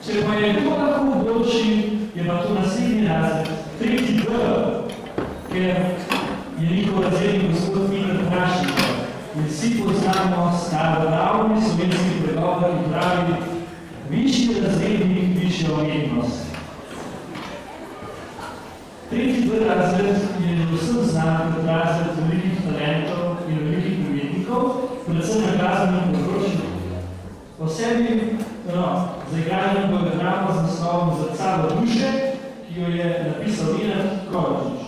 Če pa je to lahko boljši, je pa to naslednji razred, tretji D, ker je njihov razrednik gospod Miler Prašnikov. In vsi poznamo starodavni slovenski pregovor, ki pravi, višji razrednik, višja umetnost. Tretji D razred je vsem znan kot razred velikih talentov in velikih umetnikov, predvsem na glasbenem področju. Posebej zaigranje programa z naslovom Zrcalo duše, ki jo je napisal Nenad Kovačič.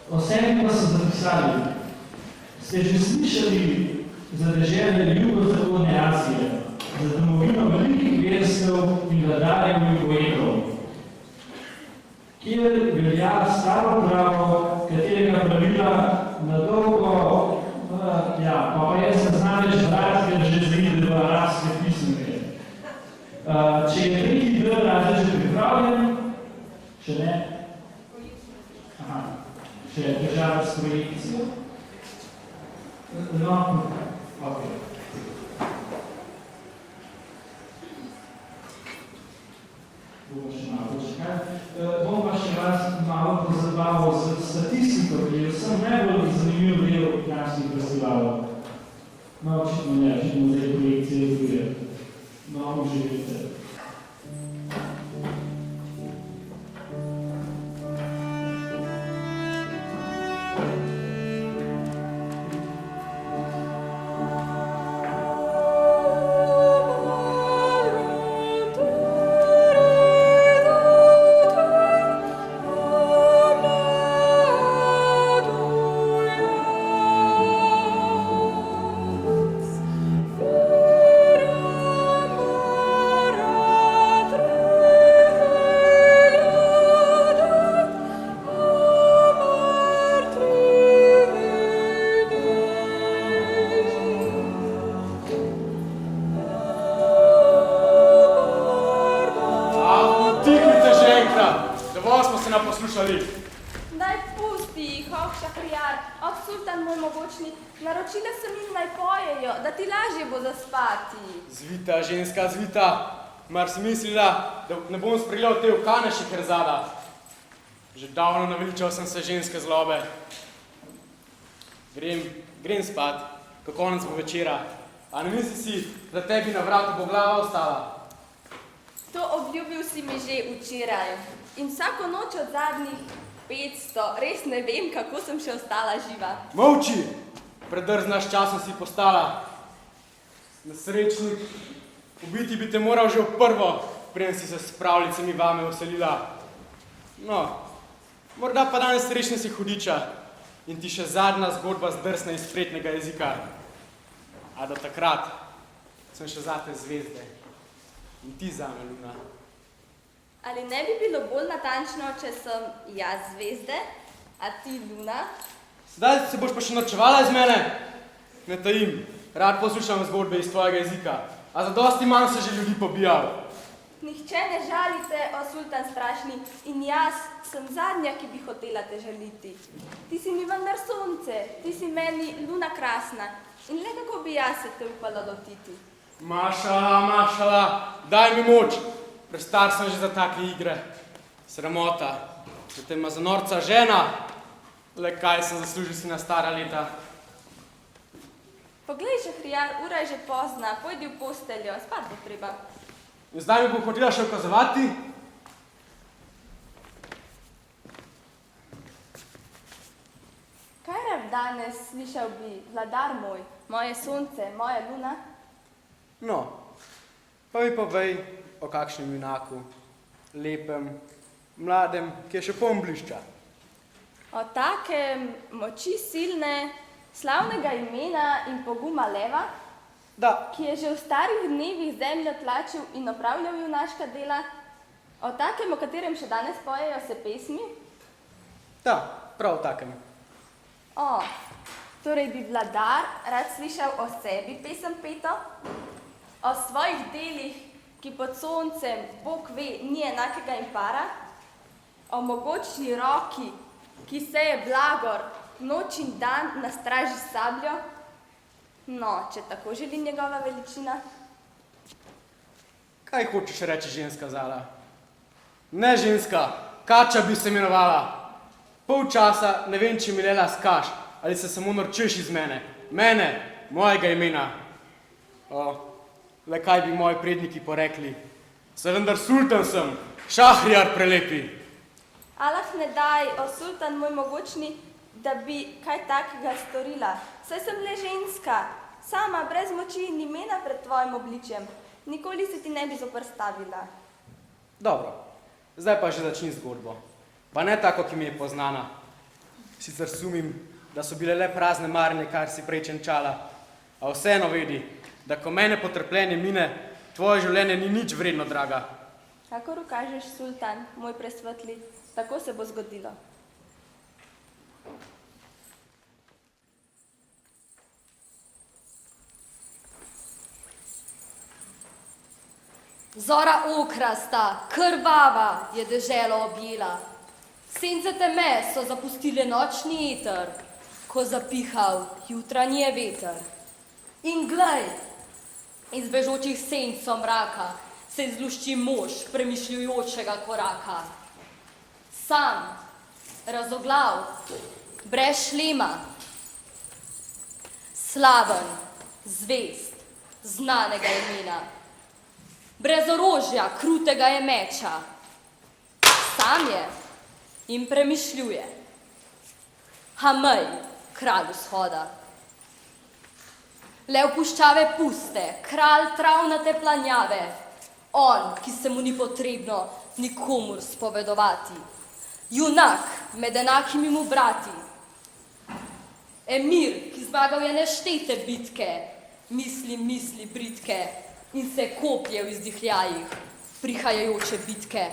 Posebej pa so zapisali: ste že slišali za dežele jugozahodne Azije, za domovino velikih verstev in vladarjev in poetov, kjer velja staro pravo, katerega pravila na dolgo, pa je se zna več brati, ker že zrede v arabske pismike. Če je tretji D razred že pripravljen, še ne? Aha, še država s projekcijo. No, ok. Bomo še malo počekali. Bom pa še vas malo pozabaval z statistiko, ki je vsem najbolj zanimiv del naših festivalov. No, očitno ne, očitno zdaj projekcije zguje. No, uživajte. Zvita, ženska, zvita. Mar si mislila, da ne bom spreljal te ukane še herzada? Že davno naveličal sem se ženske zlobe. Grem spat, ko konec bo večera. A ne misli si, da tebi na vratu bo glava ostala? To obljubil si mi že včeraj. In vsako noč od zadnjih 500, res ne vem, kako sem še ostala živa. Molči! Predrzna s časom si postala. Nesrečnik, ubiti bi te moral že v prvo, preden si se s pravljicami vame vselila. No, morda pa danes srečne si hudiča in ti še zadnja zgodba zdrsne iz spretnega jezika. A do takrat sem še zate zvezde in ti zame, Luna. Ali ne bi bilo bolj natančno, če sem jaz zvezde, a ti Luna? Sedaj se boš pa še norčevala iz mene? Ne tajim, rad poslušam zgodbe iz tvojega jezika, a za dosti manj se že ljudi pobijal. Nihče ne žalite, o sultan strašni, in jaz sem zadnja, ki bi hotela te žaliti. Ti si mi vendar sonce, ti si meni Luna krasna in le kako bi jaz se te upala lotiti. Mašala, daj mi moč, prestar sem že za take igre. Sramota, da te ima za norca žena, le kaj sem zaslužil si na stara leta. Poglej, Šahrijar, ura je že pozna, pojdi v posteljo, spat bo treba. In zdaj mi bo hotela še ukazovati? Kaj rab danes slišal bi, vladar moj, moje sonce, moja Luna? No, pa mi povej o kakšnem junaku, lepem, mladem, ki je še poln blišča. O takem moči silne, slavnega imena in poguma leva, Da. Ki je že v starih dnevih zemljo tlačil in opravljal junaška dela, o takem, o katerem še danes pojejo se pesmi? Da, prav o takem. O, torej bi vladar rad slišal o sebi pesem peto? O svojih delih, ki pod soncem, Bog ve, ni enakega in para? O mogočni roki, ki seje blagor, noč in dan na straži s sabljo? No, če tako želi njegova veličina. Kaj hočeš reči, ženska Zala? Ne ženska, Kača bi se imenovala. Pol časa ne vem, če mi lela skaš, ali se samo norčeš iz mene. Mene, mojega imena. Le kaj bi moji predniki porekli. Se vendar sultan sem, Šahrijar prelepi. Allah ne daj, o sultan moj mogočni, da bi kaj takega storila. Saj sem le ženska, sama, brez moči in imena pred tvojim obličjem. Nikoli se ti ne bi zoprstavila. Dobro, zdaj pa že začni zgodbo. Pa ne tako, ki mi je poznana. Sicer sumim, da so bile le prazne marne, kar si prej čenčala. A vseeno vedi, da ko mene potrpljenje mine, tvoje življenje ni nič vredno, draga. Kakor ukažeš, sultan, moj presvetli, tako se bo zgodilo. Zora okrasta, krvava je deželo objela. Sence teme so zapustile nočni eter, ko zapihal jutranji je veter. In glej, iz bežočih sencov mraka se izlušči mož premišljujočega koraka. Sam, razoglav, brez šlema, slaven, zvest, znanega imena. Brez orožja, krutega je meča. Sam je in premišljuje. Hamej, kralj vzhoda. Lev puščave puste, kralj travnate planjave. On, ki se mu ni potrebno nikomur spovedovati. Junak med enakimi mu brati. Emir, ki zmagal je neštete bitke, misli britke in se koplje v izdihljajih prihajajoče bitke.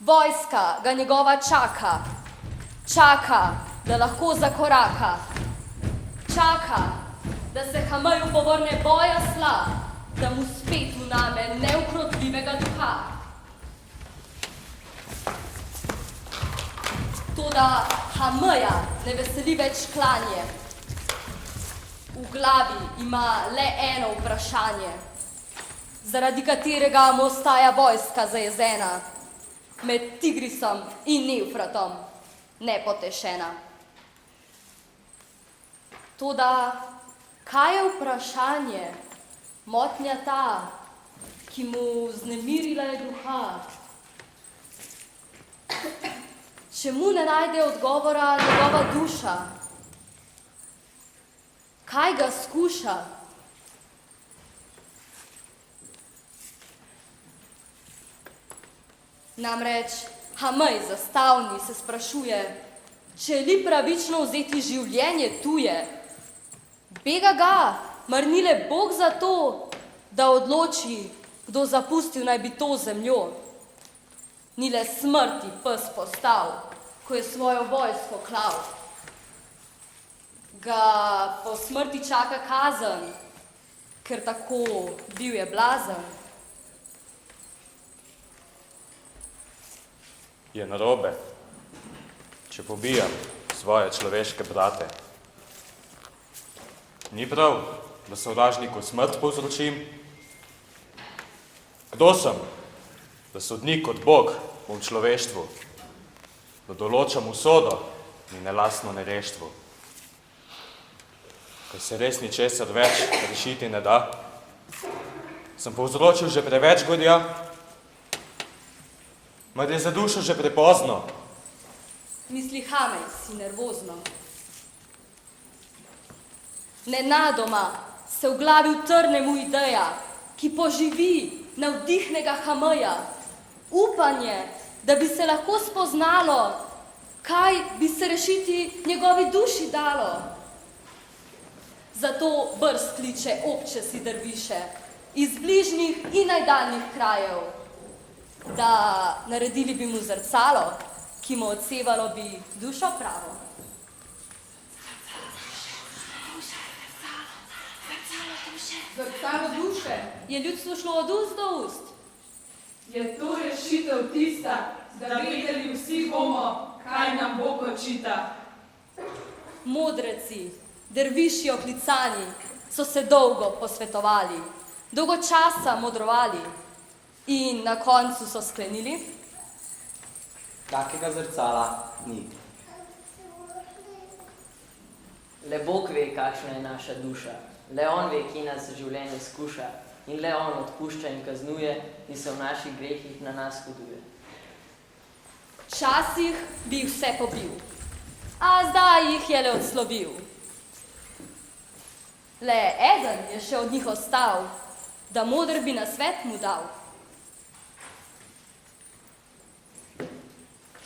Vojska ga njegova čaka, da lahko zakoraka. Čaka, da se Hameju povrne boja sla, da mu spet vname neukrotljivega duha. Toda Hameja ne veseli več klanje. V glavi ima le eno vprašanje, zaradi katerega mu ostaja vojska zajezena, med Tigrisom in Evfratom nepotešena. Toda kaj je vprašanje, motnja ta, ki mu vznemirila je duha? Čemu ne najde odgovora njegova duša? Kaj ga skuša? Namreč Hamej zastavni se sprašuje, če li pravično vzeti življenje tuje. Bega ga, mar ni le Bog za to, da odloči, kdo zapustil naj bi to zemljo. Ni le smrti pes postal, ko je svojo vojsko klal. Ga po smrti čaka kazen, ker tako bil je blazen. Je narobe, če pobijam svoje človeške brate. Ni prav, da sovražniku smrt povzročim. Kdo sem, da sodnik kot Bog v človeštvu, da določam usodo in nelastno nereštvo? Ker se res ničesar več rešiti ne da, sem povzročil že preveč godja, mar je za dušo že prepozno. Misli Hamej si nervozno. Nenadoma se v glavi utrne mu ideja, ki poživi navdihnega Hameja. Upanje, da bi se lahko spoznalo, kaj bi se rešiti njegovi duši dalo. Zato brz kliče obče si derviše iz bližnjih in najdaljnih krajev, da naredili bi mu zrcalo, ki mu odsevalo bi dušo pravo. Zrcalo duše. Je ljudstvo šlo od ust do ust? Je to rešitev tista, da vedeli vsi bomo, kaj nam Bog očita. Modreci, derviši oklicani, so se dolgo posvetovali, dolgo časa modrovali in na koncu so sklenili. Takega zrcala ni. Le Bog ve, kakšna je naša duša. Le On ve, kje nas življenje skuša. In le On odpušča in kaznuje in se v naših grehih na nas hoduje. Včasih bi jih vse pobil, a zdaj jih je le odslovil. Le eden je še od njih ostal, da moder bi na svet mu dal.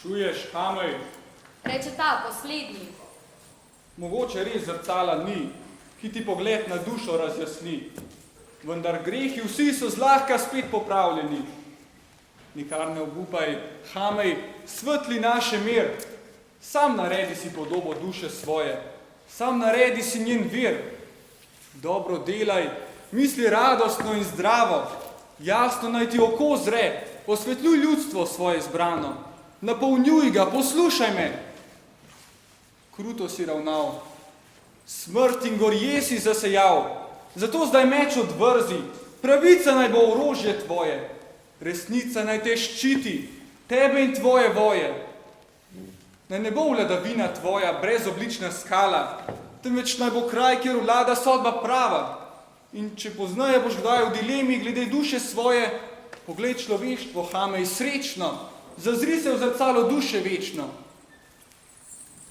Čuješ, Hamej, Reče ta poslednji. mogoče res zrcala ni, ki ti pogled na dušo razjasni. Vendar grehi vsi so zlahka spet popravljeni. Nikar ne obupaj, Hamej, svetli naše mir. Sam naredi si podobo duše svoje. Sam naredi si njen vir. Dobro delaj, misli radostno in zdravo. Jasno naj ti oko zre, osvetljuj ljudstvo svoje izbrano. Napolnjuj ga, poslušaj me. Kruto si ravnal, smrt in gorje si zasejal, zato zdaj meč odvrzi, pravica naj bo orožje tvoje, resnica naj te ščiti, tebe in tvoje voje. Naj ne bo vladavina tvoja brezoblična skala, temveč naj bo kraj, kjer vlada sodba prava. In če poznaje boš kdaj v dilemi glede duše svoje, poglej človeštvo, Hamej, srečno, zazri se v zrcalo duše večno.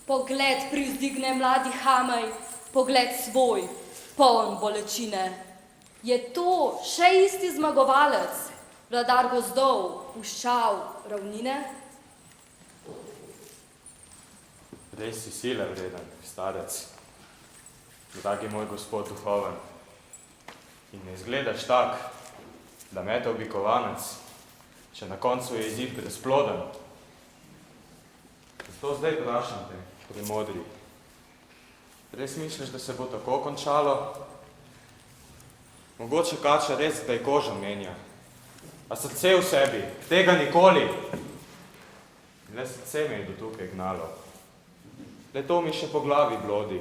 Pogled privzdigne mladi Hamej, pogled svoj, poln bolečine. Je to še isti zmagovalec, vladar gozdov, puščav, ravnine? Res si sile vreden, starec, dragi moj gospod duhoven. In ne izgledaš tak, da mete oblikovanec, če na koncu je izid brezploden. Zato zdaj vprašam te, premodri. Res misliš, da se bo tako končalo? Mogoče kača res, da je koža menja. A srce v sebi, tega nikoli. Le srce me je do tukaj gnalo. Le to mi še po glavi blodi.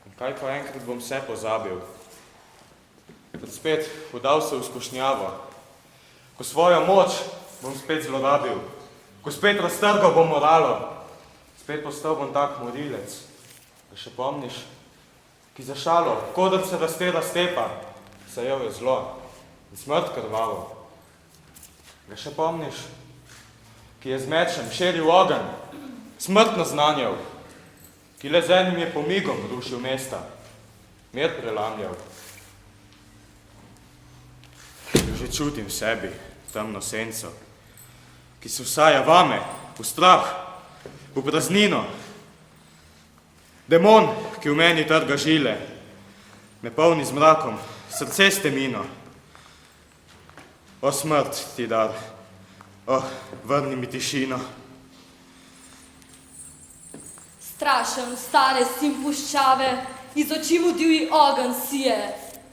In kaj pa enkrat bom vse pozabil? Kot spet udal se v skušnjavo. Ko svojo moč bom spet zlorabil. Ko spet raztrgal bom moralo. Spet postal bom tak morilec. Da še pomniš, ki za šalo, kodr se raztera stepa, sajel je zlo in smrt krvavo. Da še pomniš, ki je z mečem šeril ogenj, smrt naznanjal, ki le z enim je pomigom rušil mesta, mir prelamljal. Že čutim v sebi temno senco, ki se vsaja vame, v strah, v praznino. Demon, ki v meni trga žile, me polni z mrakom, srce s temino. O smrt ti dar, o vrni mi tišino. Strašen stane sin puščave, iz oči mu divji ogenj sije,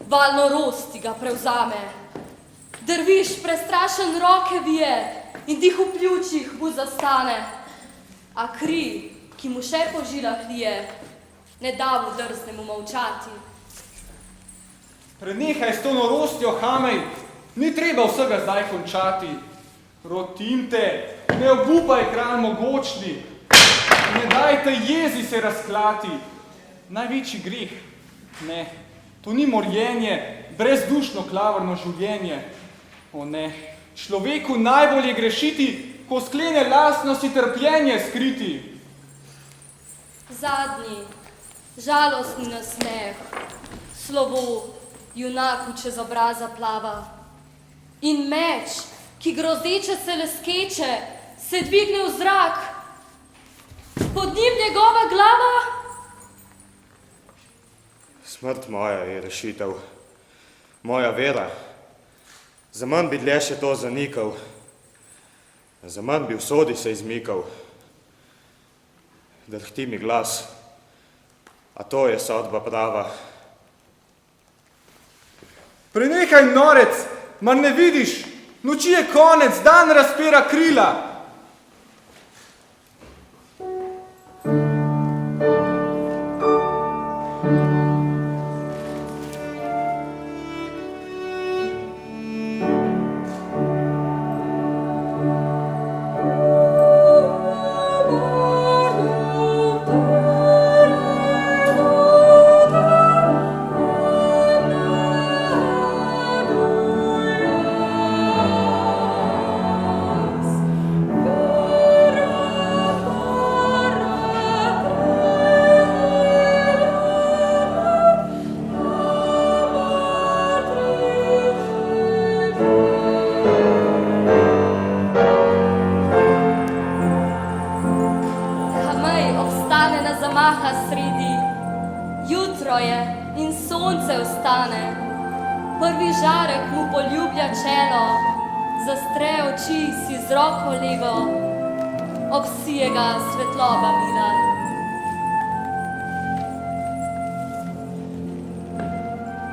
val norosti ga prevzame. Drviš prestrašen roke vije in dih v pljučih mu zastane. A kri, ki mu še po žilah lije, ne da mu drznemu molčati. Prenehaj s to norostjo, Hamej, ni treba vsega zdaj končati. Rotim te, ne obupaj, kralj mogočni, ne dajte jezi se razklati. Največji greh, ne, to ni morjenje, brezdušno klavrno življenje. O ne, človeku najbolje grešiti, ko sklene lastnosti trpljenje skriti. Zadnji, žalostni nasmeh, slovo junaku čez obraza plava. In meč, ki grozeče se leskeče, se dvigne v zrak. Pod njim njegova glava. Smrt moja je rešitev, moja vera. Za manj bi dlje še to zanikal, za manj bi v sodi se izmikal. Drhti mi glas, a to je sodba prava. Prenehaj, norec, mar ne vidiš, noči je konec, dan razpira krila. jak mu poljublja čelo, zastre oči si z roko lego, obsije ga svetloba mila.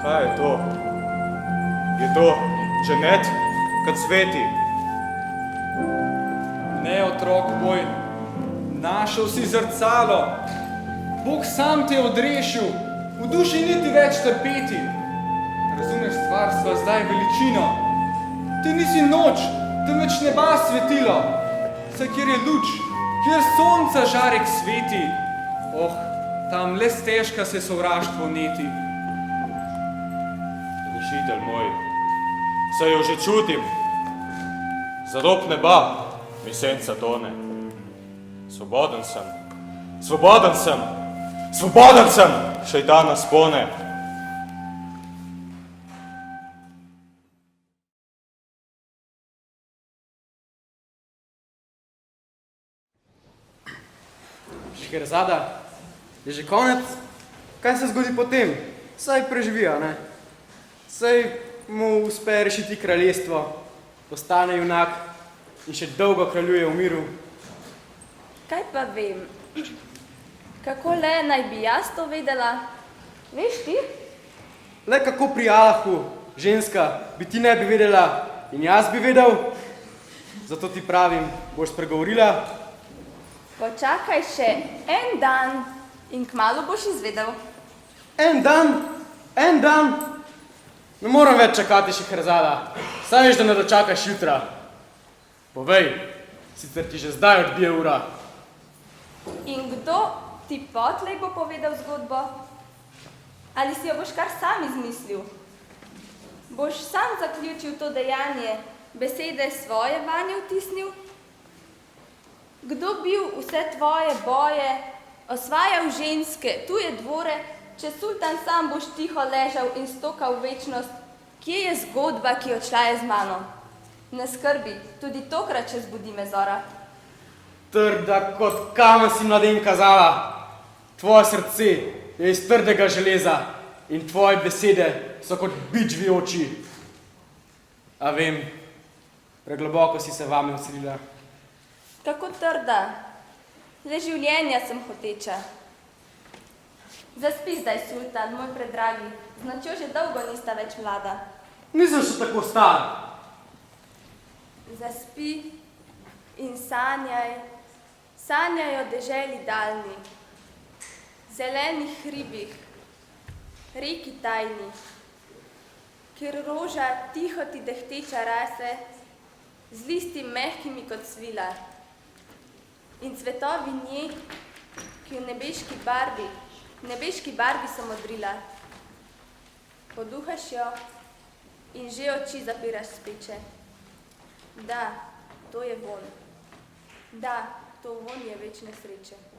Kaj je to? Je to Dženet, kad sveti? Ne, otrok moj, našel si zrcalo. Bog sam te je odrešil, v duši niti več trpeti. Razumeš stvarstva zdaj veličino. Ti nisi noč, temveč neba svetilo. Saj kjer je luč, kjer sonca žarek sveti. Oh, tam le stežka se sovraštvo neti. Rešitelj moj, saj jo že čutim. Za rob neba mi senca tone. Svoboden sem, svoboden sem, svoboden sem, šejtana spone. Škerzada, je že konec? Kaj se zgodi potem? Saj preživi, a ne? Saj mu uspe rešiti kraljestvo, postane junak in še dolgo kraljuje v miru. Kaj pa vem? Kako le naj bi jaz to vedela? Veš ti? Le kako pri Allahu, ženska, bi ti ne bi vedela in jaz bi vedel? Zato ti pravim, boš spregovorila? Počakaj še en dan in kmalu boš izvedel. En dan? En dan? Ne moram več čakati, Šehrazada. Saj veš, da ne dočakaš jutra. Povej, sicer ti že zdaj odbije ura. In kdo ti potlej bo povedal zgodbo? Ali si jo boš kar sam izmislil? Boš sam zaključil to dejanje, besede svoje vanje vtisnil? Kdo bil vse tvoje boje, osvajal ženske, tuje dvore, če sultan sam boš tiho ležal in stokal v večnost, kje je zgodba, ki odšla je z mano? Ne skrbi, tudi tokrat še zbudi me zora. Trda kot kamen si mladen kazala. Tvoje srce je iz trdega železa in tvoje besede so kot bič vijoči. A vem, pregloboko si se vame vselila. Kako trda, le življenja sem hoteča. Zaspi zdaj, sultan, moj predragi, z nočjo že dolgo nista več mlada. Nisem še tako star. Zaspi in sanjaj, sanjaj o deželi daljni, zelenih hribih, reki tajni, kjer roža tiho ti dehteča rase, z listi mehkimi kot svila, in cvetovi nje, ki v nebeški barvi so modrila. Poduhaš jo in že oči zapiraš speče. Da, to je vonj. Da, to vonj je večne sreče.